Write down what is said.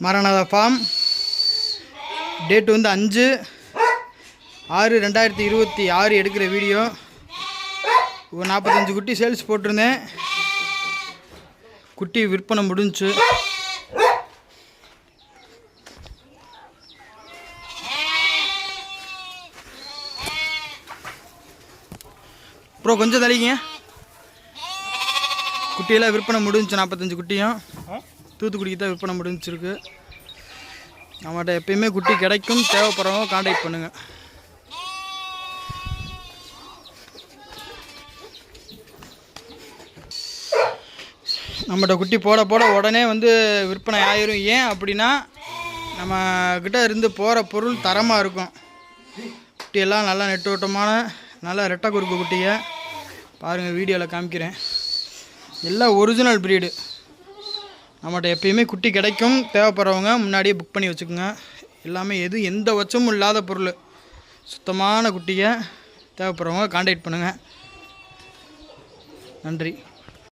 மரணத form. Date வந்து 5/6/2026 எடுக்கிற video. ஒரு 45 குட்டி சேல்ஸ் போட்டிருந்தேன். குட்டி விற்பனை முடிஞ்சு. அப்புறம் கொஞ்சம் தள்ளிங்க. குட்டியெல்லாம் விற்பனை முடிஞ்சு. 45 குட்டியும் தூத்துக்குடிக்கு தான் விற்பனை முடிஞ்சிருக்கு. நம்மகிட்ட எப்பயுமே குட்டி கிடைக்கும். தேவைப்படுறவங்க கான்டாக்ட் பண்ணுங்கள். நம்மகிட்ட குட்டி போட போட உடனே வந்து விற்பனை ஆயிரும். ஏன் அப்படின்னா நம்மக்கிட்ட இருந்து போகிற பொருள் தரமாக இருக்கும். குட்டியெல்லாம் நல்லா நெட்டோட்டமான நல்லா ரெட்டை குறுக்கு குட்டியை பாருங்கள், வீடியோவில் காமிக்கிறேன். எல்லாம் ஒரிஜினல் ப்ரீடு. நம்மகிட்ட எப்பயுமே குட்டி கிடைக்கும். தேவைப்படுறவங்க முன்னாடியே புக் பண்ணி வச்சுக்கோங்க. எல்லாமே எந்த வச்சமும் இல்லாத பொருள், சுத்தமான குட்டியை தேவைப்படுறவங்க கான்டாக்ட் பண்ணுங்கள். நன்றி.